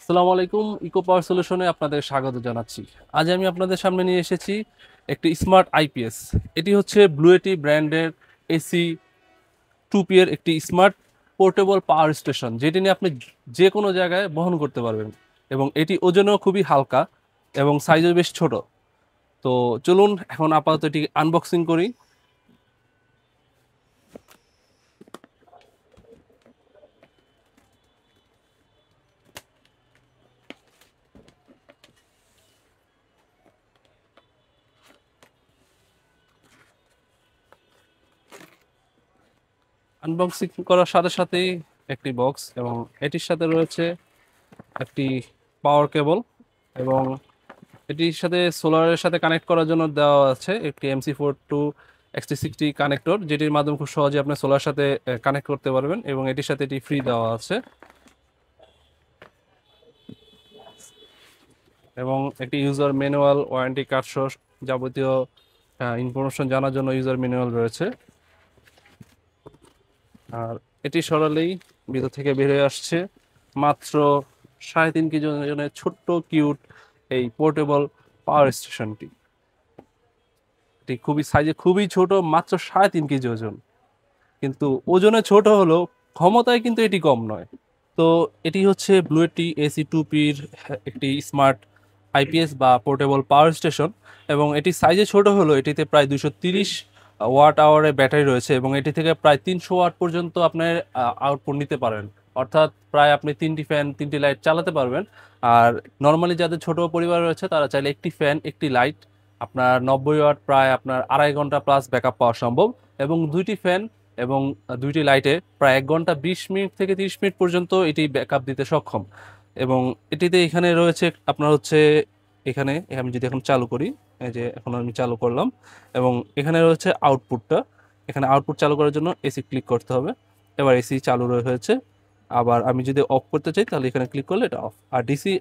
আসসালামু আলাইকুম। ইকো পাওয়ার সলিউশনে আপনাদের স্বাগত জানাচ্ছি। আজ আমি আপনাদের সামনে নিয়ে এসেছি একটি স্মার্ট আইপিএস। এটি হচ্ছে ব্লুয়েটি ব্র্যান্ডের এসি 2P এর একটি স্মার্ট পোর্টেবল পাওয়ার স্টেশন, যেটি নিয়ে আপনি যে কোনো জায়গায় বহন করতে পারবেন এবং এটি ওজনেও খুবই হালকা এবং সাইজও বেশ ছোট। তো চলুন এখন আপাতত এটি আনবক্সিং করি। আনবক্সিং করার সাথে সাথেই একটি বক্স এবং এটির সাথে রয়েছে একটি পাওয়ার কেবল এবং এটির সাথে সোলারের সাথে কানেক্ট করার জন্য দেওয়া আছে একটি MC4 to XT60 কানেক্টর, যেটির মাধ্যমে খুব সহজে আপনি সোলার সাথে কানেক্ট করতে পারবেন এবং এটির সাথে এটি ফ্রি দেওয়া আছে এবং একটি ইউজার ম্যানুয়াল, ওয়ারেন্টি কার্ড সহ যাবতীয় ইনফরমেশন জানার জন্য ইউজার ম্যানুয়াল রয়েছে। আর এটি সরালেই ভিতর থেকে বের হয়ে আসছে মাত্র 3.5 কেজি ওজনের ছোট্ট কিউট এই পোর্টেবল পাওয়ার স্টেশনটি। এটি খুবই সাইজে খুবই ছোট, মাত্র 3.5 কেজি ওজন। কিন্তু ওজনে ছোট হলেও ক্ষমতায় কিন্তু এটি কম নয়। তো এটি হচ্ছে ব্লুয়েটি AC2Pর একটি স্মার্ট আইপিএস বা পোর্টেবল পাওয়ার স্টেশন এবং এটি সাইজে ছোট হলো এটিতে প্রায় 230 ওয়াট আওয়ারের ব্যাটারি রয়েছে এবং এটি থেকে প্রায় 300 ওয়াট পর্যন্ত আপনার আউটপুট নিতে পারেন। অর্থাৎ প্রায় আপনি 3টি ফ্যান 3টি লাইট চালাতে পারবেন। আর নর্মালি যাদের ছোট পরিবার রয়েছে তারা চাইলে একটি ফ্যান একটি লাইট আপনার 90 ওয়াট প্রায় আপনার 2.5 ঘন্টা প্লাস ব্যাকআপ পাওয়া সম্ভব এবং দুইটি ফ্যান এবং দুইটি লাইটে প্রায় 1 ঘন্টা 20 মিনিট থেকে 30 মিনিট পর্যন্ত এটি ব্যাকআপ দিতে সক্ষম। এবং এটিতে এখানে রয়েছে আপনার হচ্ছে এখানে আমি যদি এখন চালু করি, এই যে এখন আমি চালু করলাম এবং এখানে রয়েছে আউটপুটটা। এখানে আউটপুট চালু করার জন্য এসি ক্লিক করতে হবে। এবার এসি চালু হয়েছে। আবার আমি যদি অফ করতে চাই তাহলে এখানে ক্লিক করলে এটা অফ। আর ডিসি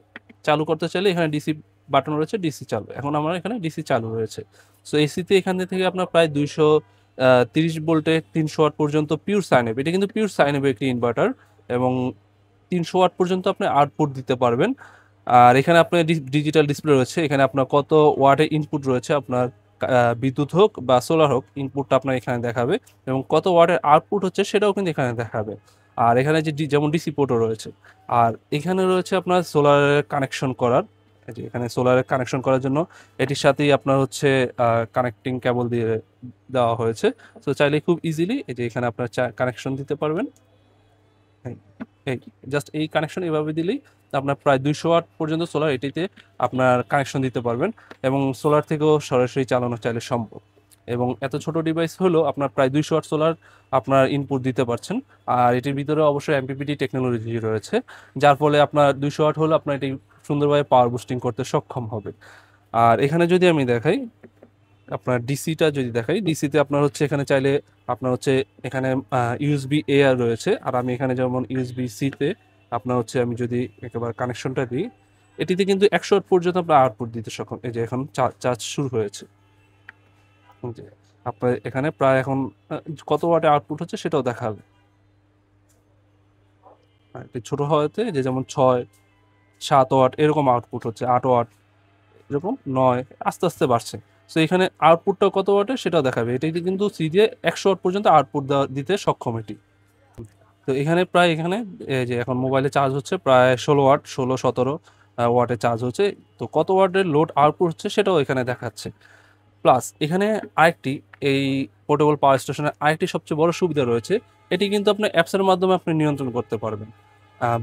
চালু করতে চাইলে এখানে ডিসি বাটন রয়েছে, ডিসি চালু। এখন আমার এখানে ডিসি চালু রয়েছে। সো এসিতে এখান থেকে আপনার প্রায় 230 ভোল্টে 300 ওয়াট পর্যন্ত পিওর সাইন ওয়েভ, এটা কিন্তু পিওর সাইন ওয়েভ একটি ইনভার্টার এবং 300 ওয়াট পর্যন্ত আপনি আউটপুট দিতে পারবেন। আর এখানে আপনার ডিজিটাল ডিসপ্লে রয়েছে, এখানে আপনার কত ওয়াটের ইনপুট রয়েছে, আপনার বিদ্যুৎ হোক বা সোলার হোক ইনপুটটা আপনার এখানে দেখাবে এবং কত ওয়াটের আউটপুট হচ্ছে সেটাও কিন্তু এখানে দেখাবে। আর এখানে যে যেমন ডিসি পোর্টও রয়েছে। আর এখানে রয়েছে আপনার সোলারের কানেকশন করার, এই যে এখানে সোলারের কানেকশন করার জন্য এটির সাথেই আপনার হচ্ছে কানেক্টিং কেবল দিয়ে দেওয়া হয়েছে। তো চাইলে খুব ইজিলি এই যে এখানে আপনার কানেকশন দিতে পারবেন। এই এই জাস্ট এই কানেকশন এভাবে দিলেই আপনার প্রায় 200 ওয়াট পর্যন্ত সোলার এটিতে আপনার কানেকশন দিতে পারবেন এবং সোলার থেকেও সরাসরি চালানো চাইলে সম্ভব। এবং এত ছোট ডিভাইস হলেও আপনার প্রায় 200 ওয়াট সোলার আপনার ইনপুট দিতে পারছেন। আর এটির ভিতরে অবশ্যই এমপিপিটি টেকনোলজি রয়েছে, যার ফলে আপনার 200 ওয়াট হলে আপনার এটি সুন্দরভাবে পাওয়ার বুস্টিং করতে সক্ষম হবে। আর এখানে যদি আমি দেখাই, আপনার ডিসিটা যদি দেখাই, ডিসিতে আপনার হচ্ছে এখানে চাইলে আপনার হচ্ছে এখানে ইউএসবি এ আর রয়েছে। আর আমি এখানে যেমন ইউএসবি সিতে আপনার হচ্ছে আমি যদি একেবারে কানেকশনটা দিই, এটিতে কিন্তু 100 ওয়াট পর্যন্ত আপনার আউটপুট দিতে সক্ষম। এই যে এখন চার্জ শুরু হয়েছে। এই যে আপনার এখানে প্রায় এখন কত ওয়াটে আউটপুট হচ্ছে সেটাও দেখাবে। একটু ছোট হওয়াতে যে যেমন 6 7 ওয়াট এরকম আউটপুট হচ্ছে, 8 ওয়াট এরকম 9, আস্তে আস্তে বাড়ছে। সো এখানে আউটপুটটা কত ওয়াটের সেটাও দেখাবে। এটাতে কিন্তু সিরিজে 100 ওয়াট পর্যন্ত আউটপুট দিতে সক্ষম এটি। তো এখানে প্রায় এখানে এই যে এখন মোবাইলে চার্জ হচ্ছে প্রায় 16 ওয়াট, 16 17 ওয়াটে চার্জ হচ্ছে। তো কত ওয়াটের লোড আউটপুট হচ্ছে সেটাও এখানে দেখাচ্ছে। প্লাস এখানে আরেকটি এই পোর্টেবল পাওয়ার স্টেশনের আরেকটি সবচেয়ে বড় সুবিধা রয়েছে, এটি কিন্তু আপনার অ্যাপসের মাধ্যমে আপনি নিয়ন্ত্রণ করতে পারবেন।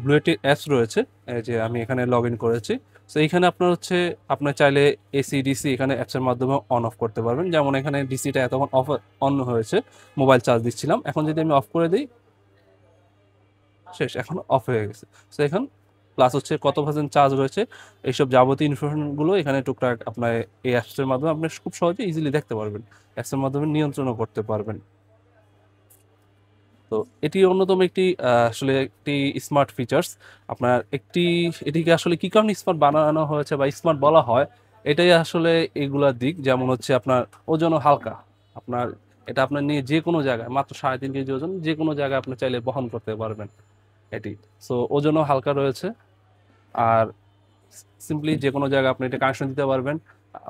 ব্লুয়েটির অ্যাপস রয়েছে, এই যে আমি এখানে লগ ইন করেছি। সো এইখানে আপনার হচ্ছে আপনার চাইলে এসি ডিসি এখানে অ্যাপসের মাধ্যমে অন অফ করতে পারবেন। যেমন এখানে ডিসিটা এতক্ষণ অন হয়েছে, মোবাইল চার্জ দিচ্ছিলাম, এখন যদি আমি অফ করে দিই শেষ, এখন অফ হয়ে গেছে। সো এখন প্লাস হচ্ছে কত পার্সেন্ট চার্জ রয়েছে, এইসব যাবতীয় ইনফরমেশনগুলো এখানে টুকটাক আপনার এই অ্যাপসের মাধ্যমে আপনি খুব সহজে ইজিলি দেখতে পারবেন, অ্যাপসের মাধ্যমে নিয়ন্ত্রণও করতে পারবেন। তো এটি অন্যতম একটি আসলে একটি স্মার্ট ফিচার্স আপনার একটি। এটিকে আসলে কি কারণে স্মার্ট বানানো হয়েছে বা স্মার্ট বলা হয়, এটাই আসলে এগুলার দিক। যেমন হচ্ছে আপনার ওজনও হালকা, আপনার এটা আপনার নিয়ে যে কোনো জায়গায় মাত্র 3.5 কেজি ওজন, যে কোনো জায়গায় আপনি চাইলে বহন করতে পারবেন এটি। সো ওজনও হালকা রয়েছে। আর সিম্পলি যে কোনো জায়গায় আপনি এটা কানেকশন দিতে পারবেন।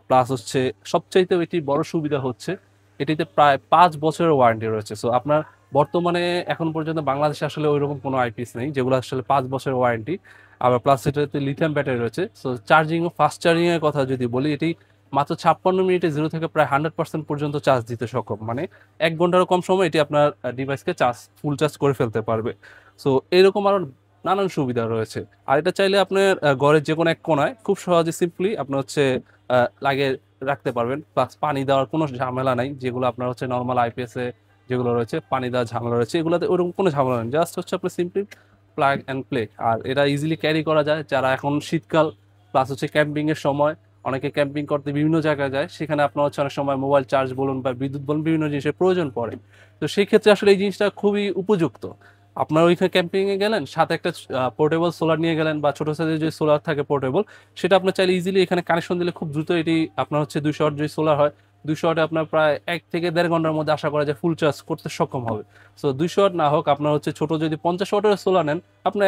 প্লাস হচ্ছে সবচাইতে এটি বড় সুবিধা হচ্ছে এটিতে প্রায় 5 বছরের ওয়ারেন্টি রয়েছে। সো আপনার বর্তমানে এখন পর্যন্ত বাংলাদেশে আসলে ওইরকম কোনো আইপিএস নেই যেগুলো আসলে 5 বছরের ওয়ারেন্টি। আবার প্লাস এটাতে লিথিয়াম ব্যাটারি রয়েছে। সো চার্জিং ও ফাস্ট চার্জিং এর কথা যদি বলি, এটি মাত্র 56 মিনিটে 0 থেকে প্রায় 100% পর্যন্ত চার্জ দিতে সক্ষম। মানে 1 ঘন্টারও কম সময় এটি আপনার ডিভাইসকে ফুল চার্জ করে ফেলতে পারবে। সো এরকম আরো নানান সুবিধা রয়েছে। আর এটা চাইলে আপনার ঘরের যে কোনো এক কোনায় খুব সহজে সিম্পলি আপনার হচ্ছে লাগিয়ে রাখতে পারবেন। প্লাস পানি দেওয়ার কোনো ঝামেলা নাই, যেগুলো আপনার হচ্ছে নর্মাল আইপিএস এ যেগুলো রয়েছে পানি দেওয়ার ঝামেলা রয়েছে, এগুলোতে ওরকম কোনো ঝামেলা নেই। জাস্ট হচ্ছে আপনি সিম্পলি প্লাগ অ্যান্ড প্লে। আর এটা ইজিলি ক্যারি করা যায়। যারা এখন শীতকাল প্লাস হচ্ছে ক্যাম্পিং এর সময় অনেকে ক্যাম্পিং করতে বিভিন্ন জায়গায় যায়, সেখানে আপনার হচ্ছে অনেক সময় মোবাইল চার্জ বলুন বা বিদ্যুৎ বলুন বিভিন্ন জিনিসের প্রয়োজন পড়ে। তো সেই ক্ষেত্রে আসলে এই জিনিসটা খুবই উপযুক্ত। আপনার ওইখানে ক্যাম্পিং এ গেলেন, সাথে একটা পোর্টেবল সোলার নিয়ে গেলেন বা ছোট সাইজের যে সোলার থাকে পোর্টেবল, সেটা আপনার চাইলে ইজিলি এখানে কানেকশন দিলে খুব দ্রুত এটি আপনার হচ্ছে 200 ওয়াট যদি সোলার হয়, 200 ওয়াটে আপনার প্রায় 1 থেকে দেড় ঘন্টার মধ্যে আশা করা যায় ফুল চার্জ করতে সক্ষম হবে। সো 200 ওয়াট না হোক, আপনার হচ্ছে ছোট যদি 50 ওয়াটের সোলার নেন, আপনার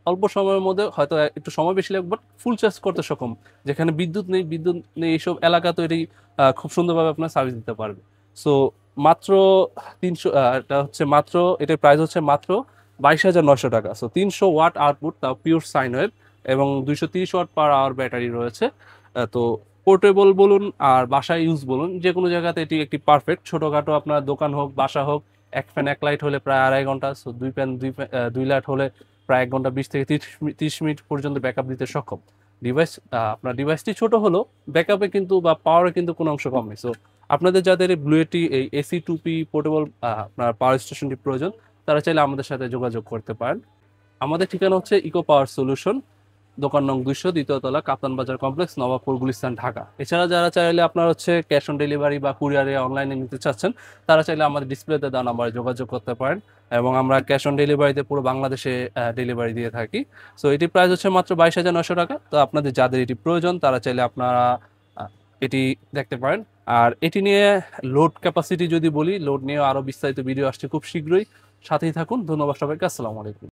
অল্প সময়ের মধ্যে হয়তো একটু সময় বেশি লাগবে বাট ফুল চার্জ করতে সক্ষম। যেখানে বিদ্যুৎ নেই এইসব এলাকা তো এটি খুব সুন্দরভাবে আপনার সার্ভিস দিতে পারবে। সো মাত্র 300, এটা হচ্ছে মাত্র, এটার প্রাইস হচ্ছে মাত্র 22,900 টাকা। সো 300 ওয়াট আউটপুট, তাও পিওর সাইন ওয়েভ, এবং 230 ওয়াট পার আওয়ার ব্যাটারি রয়েছে। তো পোর্টেবল বলুন আর বাসায় ইউজ বলুন, যে কোনো জায়গাতে এটি একটি পারফেক্ট। ছোটোখাটো আপনার দোকান হোক বাসা হোক, এক ফ্যান এক লাইট হলে প্রায় 2.5 ঘন্টা, সো দুই লাইট হলে প্রায় 1 ঘন্টা 20 থেকে 30 মিনিট পর্যন্ত ব্যাকআপ দিতে সক্ষম। ডিভাইস আপনার ডিভাইসটি ছোট হলো, ব্যাকআপে কিন্তু বা পাওয়ারে কিন্তু কোনো অংশ কম নেই। সো আপনাদের যাদের এই ব্লুয়েটি এই এসি টুপি পোর্টেবল আপনার পাওয়ার স্টেশনটি প্রয়োজন, তারা চাইলে আমাদের সাথে যোগাযোগ করতে পারেন। আমাদের ঠিকানা হচ্ছে ইকো পাওয়ার সলিউশন, দোকান নং 200, দ্বিতীয় তলা, কাপ্তান বাজার কমপ্লেক্স, নবাবপুর, গুলিস্তান, ঢাকা। এছাড়া যারা চাইলে আপনার হচ্ছে ক্যাশ অন ডেলিভারি বা কুরিয়ারে অনলাইনে নিতে চাচ্ছেন, তারা চাইলে আমাদের ডিসপ্লেতে দেওয়া নাম্বারে যোগাযোগ করতে পারেন। এবং আমরা ক্যাশ অন ডেলিভারিতে পুরো বাংলাদেশে ডেলিভারি দিয়ে থাকি। সো এটি প্রাইস হচ্ছে মাত্র 22,900 টাকা। তো আপনাদের যাদের এটি প্রয়োজন তারা চাইলে আপনারা এটি দেখতে পারেন। আর এটি নিয়ে লোড ক্যাপাসিটি যদি বলি, লোড নিয়ে আরো বিস্তারিত ভিডিও আসছে খুব শীঘ্রই, সাথেই থাকুন। ধন্যবাদ সবাইকে, আসসালামু আলাইকুম।